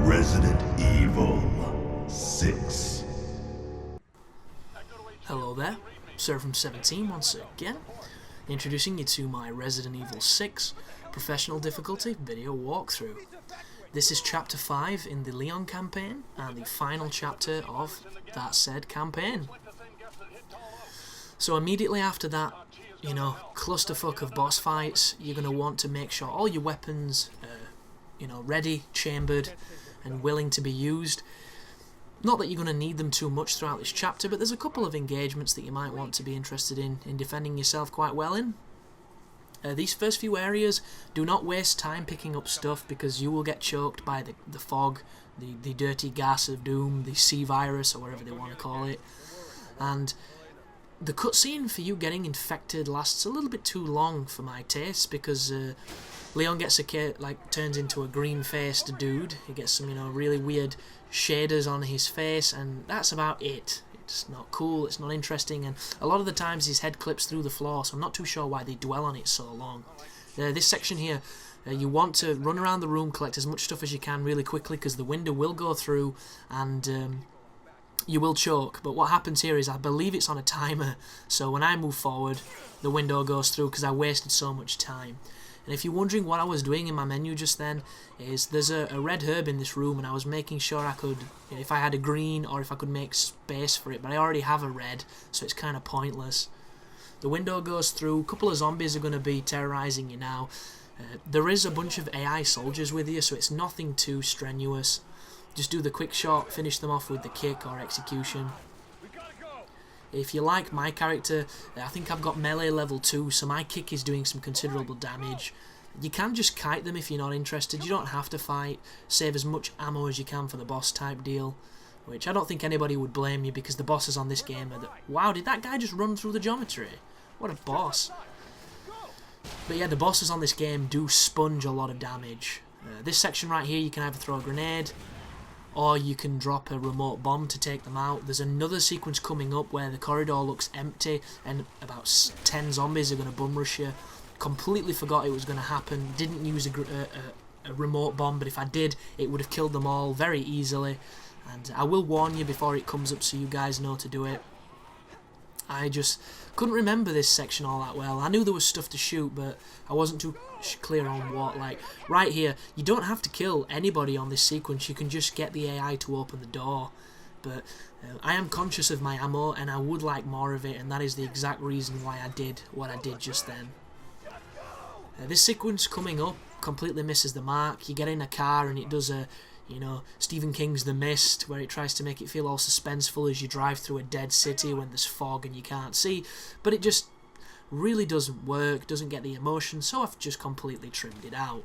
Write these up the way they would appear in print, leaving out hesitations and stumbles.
Resident Evil 6. Hello there, Sir from 17 once again, introducing you to my Resident Evil 6 Professional Difficulty video walkthrough. This is Chapter 5 in the Leon campaign, and the final chapter of that said campaign. So immediately after that, clusterfuck of boss fights, you're going to want to make sure all your weapons are, ready, chambered, and willing to be used. Not that you're going to need them too much throughout this chapter, but there's a couple of engagements that you might want to be interested in defending yourself quite well in. These first few areas, do not waste time picking up stuff because you will get choked by the fog, the dirty gas of doom, the C-virus, or whatever they want to call it. And the cutscene for you getting infected lasts a little bit too long for my taste because Leon gets turns into a green-faced dude. He gets some, really weird shaders on his face, and that's about it. It's not cool, it's not interesting, and a lot of the times his head clips through the floor, so I'm not too sure why they dwell on it so long. This section here, you want to run around the room, collect as much stuff as you can really quickly, because the window will go through, and you will choke. But what happens here is, I believe it's on a timer, so when I move forward, the window goes through, because I wasted so much time. And if you're wondering what I was doing in my menu just then, is there's a red herb in this room, and I was making sure I could, if I had a green, or if I could make space for it, but I already have a red, so it's kind of pointless. The window goes through, a couple of zombies are going to be terrorizing you now. There is a bunch of AI soldiers with you, so it's nothing too strenuous. Just do the quick shot, finish them off with the kick or execution. If you like my character, I think I've got melee level 2, so my kick is doing some considerable damage. You can just kite them if you're not interested, you don't have to fight, save as much ammo as you can for the boss type deal, which I don't think anybody would blame you because the bosses on this game are wow, did that guy just run through the geometry? What a boss. But yeah, the bosses on this game do sponge a lot of damage. This section right here, you can either throw a grenade, or you can drop a remote bomb to take them out. There's another sequence coming up where the corridor looks empty and about 10 zombies are going to bum rush you. Completely forgot it was going to happen. Didn't use a remote bomb, but if I did, it would have killed them all very easily. And I will warn you before it comes up so you guys know to do it. I just couldn't remember this section all that well. I knew there was stuff to shoot, but I wasn't too clear on what. Like, right here, you don't have to kill anybody on this sequence, you can just get the AI to open the door. But I am conscious of my ammo, and I would like more of it, and that is the exact reason why I did what I did just then. This sequence coming up completely misses the mark. You get in a car, and it does a Stephen King's The Mist, where it tries to make it feel all suspenseful as you drive through a dead city when there's fog and you can't see, but it just really doesn't work, doesn't get the emotion, so I've just completely trimmed it out.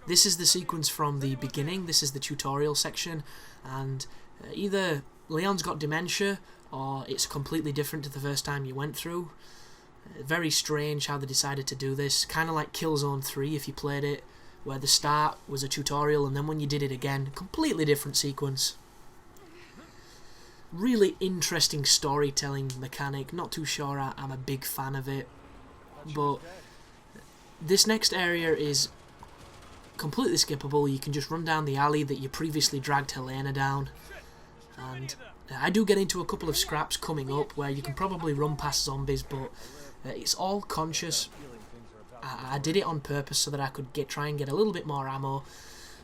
This is the sequence from the beginning, this is the tutorial section, and either Leon's got dementia, or it's completely different to the first time you went through. Very strange how they decided to do this, kind of like Killzone 3 if you played it, where the start was a tutorial and then when you did it again, completely different sequence. Really interesting storytelling mechanic, not too sure I'm a big fan of it, but this next area is completely skippable. You can just run down the alley that you previously dragged Helena down, and I do get into a couple of scraps coming up where you can probably run past zombies, but it's all conscious. I did it on purpose so that I could try and get a little bit more ammo,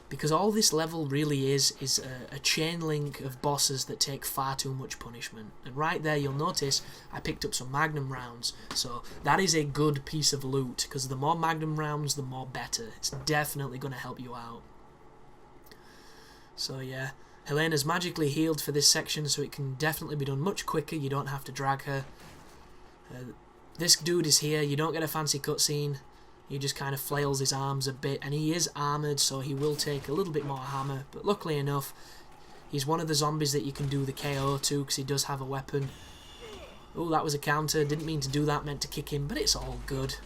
because all this level really is a chain link of bosses that take far too much punishment. And right there you'll notice I picked up some Magnum rounds, so that is a good piece of loot, because the more Magnum rounds the more better. It's definitely going to help you out. So yeah, Helena's magically healed for this section, so it can definitely be done much quicker, you don't have to drag her. This dude is here, you don't get a fancy cutscene, he just kind of flails his arms a bit, and he is armoured, so he will take a little bit more hammer, but luckily enough, he's one of the zombies that you can do the KO to, because he does have a weapon. Oh, that was a counter, didn't mean to do that, meant to kick him, but it's all good.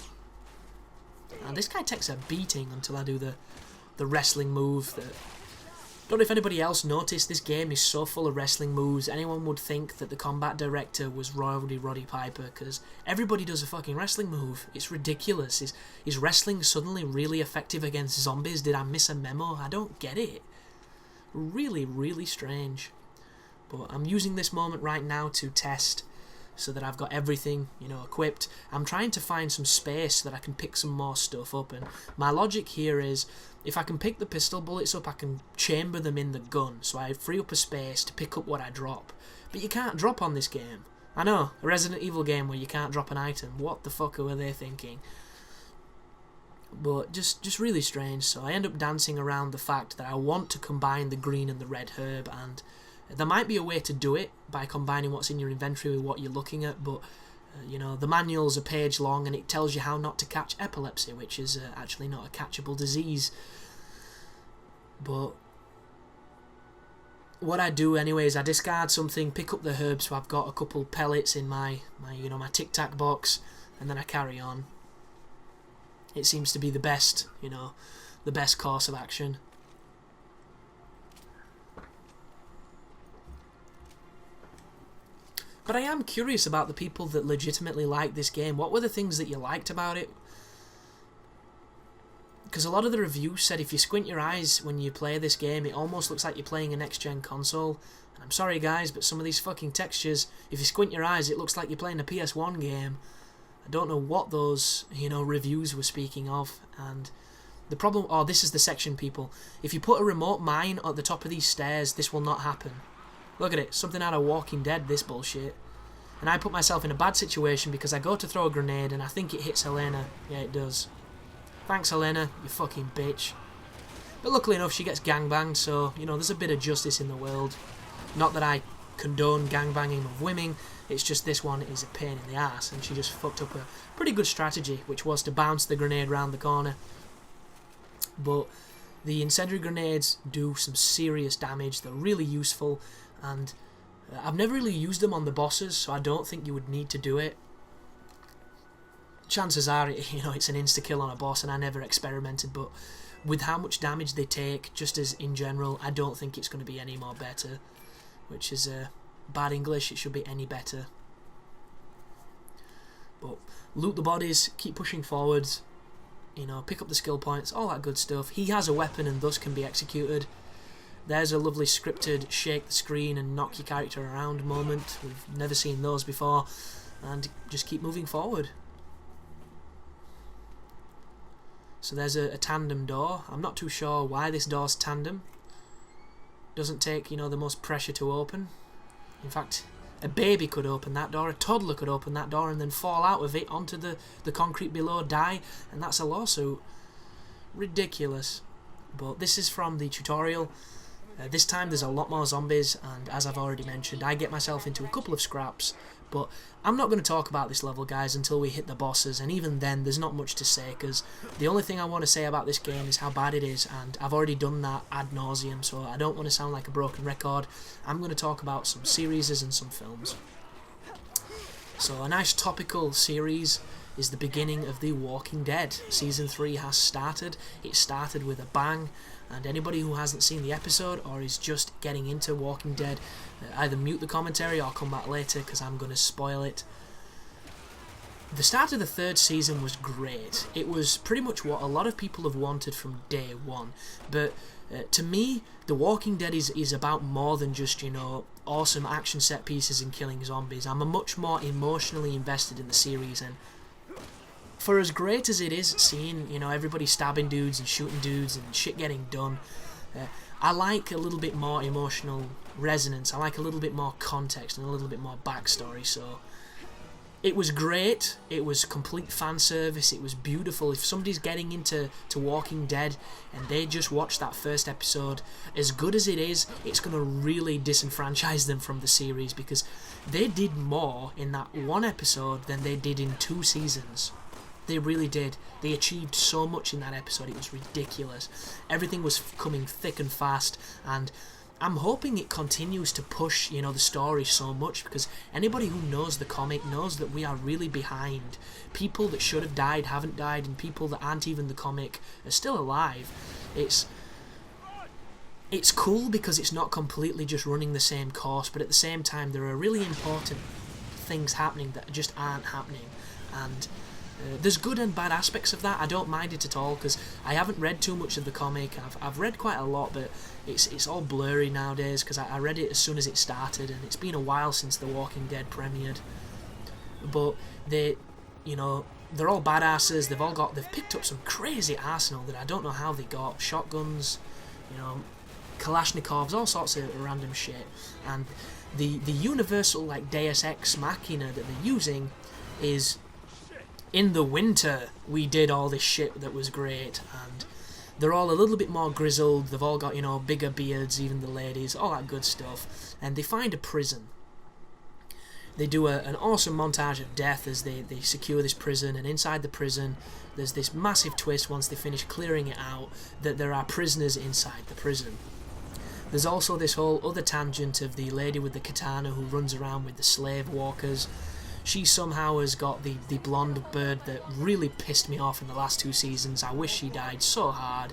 And this guy takes a beating until I do the wrestling move that Don't know if anybody else noticed, this game is so full of wrestling moves. Anyone would think that the combat director was Roddy Piper, because everybody does a fucking wrestling move. It's ridiculous. Is wrestling suddenly really effective against zombies? Did I miss a memo? I don't get it. really, really strange. But I'm using this moment right now to test so that I've got everything, you know, equipped. I'm trying to find some space so that I can pick some more stuff up, and my logic here is if I can pick the pistol bullets up, I can chamber them in the gun, so I free up a space to pick up what I drop. But you can't drop on this game. I know, a Resident Evil game where you can't drop an item. What the fuck were they thinking? But just really strange. So I end up dancing around the fact that I want to combine the green and the red herb, and there might be a way to do it by combining what's in your inventory with what you're looking at, but you know, the manual's a page long and it tells you how not to catch epilepsy, which is actually not a catchable disease. But what I do anyway is I discard something, pick up the herbs, so I've got a couple pellets in my Tic Tac box, and then I carry on. It seems to be the best, you know, the best course of action. But I am curious about the people that legitimately like this game. What were the things that you liked about it? Because a lot of the reviews said if you squint your eyes when you play this game, it almost looks like you're playing a next-gen console. And I'm sorry guys, but some of these fucking textures, if you squint your eyes, it looks like you're playing a PS1 game. I don't know what those, you know, reviews were speaking of. And the problem... Oh, this is the section, people. If you put a remote mine at the top of these stairs, this will not happen. Look at it, something out of Walking Dead, this bullshit. And I put myself in a bad situation because I go to throw a grenade and I think it hits Helena. Yeah, it does. Thanks, Helena, you fucking bitch. But luckily enough, she gets gangbanged, so, you know, there's a bit of justice in the world. Not that I condone gangbanging of women, it's just this one is a pain in the ass, and she just fucked up a pretty good strategy, which was to bounce the grenade round the corner. But the incendiary grenades do some serious damage, they're really useful, and I've never really used them on the bosses, so I don't think you would need to do it. Chances are, you know, it's an insta-kill on a boss, and I never experimented, but with how much damage they take, just as in general, I don't think it's going to be any more better. Which is bad English, it should be any better. But loot the bodies, keep pushing forwards, you know, pick up the skill points, all that good stuff. He has a weapon and thus can be executed. There's a lovely scripted shake the screen and knock your character around moment. We've never seen those before. And just keep moving forward. So there's a tandem door. I'm not too sure why this door's tandem. Doesn't take, you know, the most pressure to open. In fact, a baby could open that door, a toddler could open that door and then fall out of it onto the concrete below, die, and that's a lawsuit. Ridiculous. But this is from the tutorial. This time there's a lot more zombies, and as I've already mentioned, I get myself into a couple of scraps, but I'm not going to talk about this level, guys, until we hit the bosses, and even then there's not much to say, because the only thing I want to say about this game is how bad it is, and I've already done that ad nauseum, so I don't want to sound like a broken record. I'm going to talk about some series and some films. So a nice topical series is the beginning of The Walking Dead. Season 3 has started. It started with a bang, and anybody who hasn't seen the episode or is just getting into Walking Dead, either mute the commentary or come back later because I'm going to spoil it. The start of the third season was great. It was pretty much what a lot of people have wanted from day one, but to me, The Walking Dead is about more than just, you know, awesome action set pieces and killing zombies. I'm much more emotionally invested in the series, and for as great as it is seeing, you know, everybody stabbing dudes and shooting dudes and shit getting done, I like a little bit more emotional resonance. I like a little bit more context and a little bit more backstory. So it was great. It was complete fan service. It was beautiful. If somebody's getting into Walking Dead and they just watch that first episode, as good as it is, it's going to really disenfranchise them from the series, because they did more in that one episode than they did in 2 seasons. They really did. They achieved so much in that episode, it was ridiculous. Everything was coming thick and fast, and I'm hoping it continues to push, you know, the story so much, because anybody who knows the comic knows that we are really behind. People that should have died haven't died, and people that aren't even the comic are still alive. It's cool because it's not completely just running the same course, but at the same time there are really important things happening that just aren't happening, and There's good and bad aspects of that. I don't mind it at all because I haven't read too much of the comic. I've read quite a lot, but it's all blurry nowadays because I read it as soon as it started, and it's been a while since The Walking Dead premiered. But they're all badasses. They've picked up some crazy arsenal that I don't know how they got. Shotguns, Kalashnikovs, all sorts of random shit. And the universal like Deus Ex Machina that they're using is, in the winter we did all this shit that was great, and they're all a little bit more grizzled. They've all got bigger beards, even the ladies, all that good stuff. And they find a prison. They do an awesome montage of death as they secure this prison, and inside the prison there's this massive twist once they finish clearing it out, that there are prisoners inside the prison. There's also this whole other tangent of the lady with the katana who runs around with the slave walkers. She somehow has got the blonde bird that really pissed me off in the last 2 seasons. I wish she died so hard.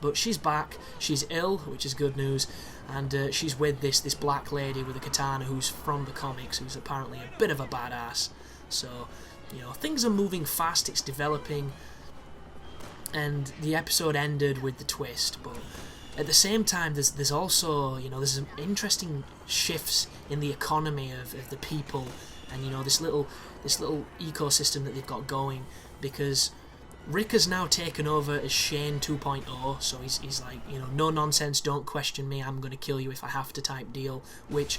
But she's back, she's ill, which is good news, and she's with this black lady with a katana who's from the comics, who's apparently a bit of a badass. So, things are moving fast, it's developing, and the episode ended with the twist, but at the same time there's also, there's some interesting shifts in the economy of the people, and this little ecosystem that they've got going, because Rick has now taken over as Shane 2.0, so he's like, no nonsense, don't question me, I'm going to kill you if I have to type deal, which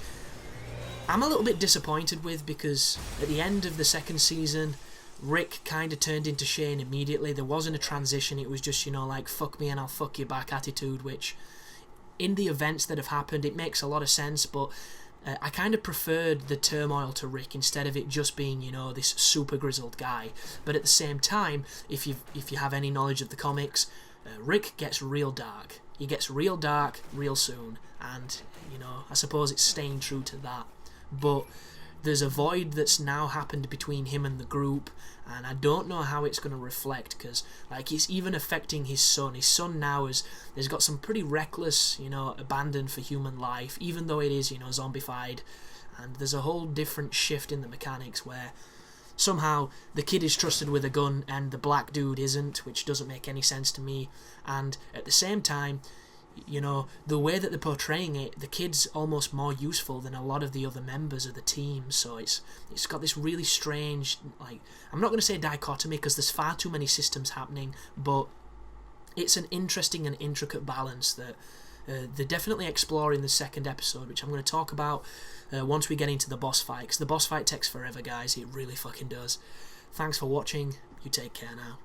I'm a little bit disappointed with, because at the end of the 2nd season, Rick kind of turned into Shane immediately. There wasn't a transition, it was just, like, fuck me and I'll fuck you back attitude, which, in the events that have happened, it makes a lot of sense, but I kind of preferred the turmoil to Rick instead of it just being, this super grizzled guy. But at the same time, if you have any knowledge of the comics, Rick gets real dark. He gets real dark real soon, and I suppose it's staying true to that. But there's a void that's now happened between him and the group, and I don't know how it's going to reflect, because it's even affecting his son. His son now has got some pretty reckless, abandon for human life, even though it is, zombified, and there's a whole different shift in the mechanics where somehow the kid is trusted with a gun and the black dude isn't, which doesn't make any sense to me. And at the same time, the way that they're portraying it, the kid's almost more useful than a lot of the other members of the team, so it's got this really strange, I'm not going to say dichotomy because there's far too many systems happening, but it's an interesting and intricate balance that they're definitely exploring in the 2nd episode, which I'm going to talk about once we get into the boss fight, because the boss fight takes forever, guys, it really fucking does. Thanks for watching, you take care now.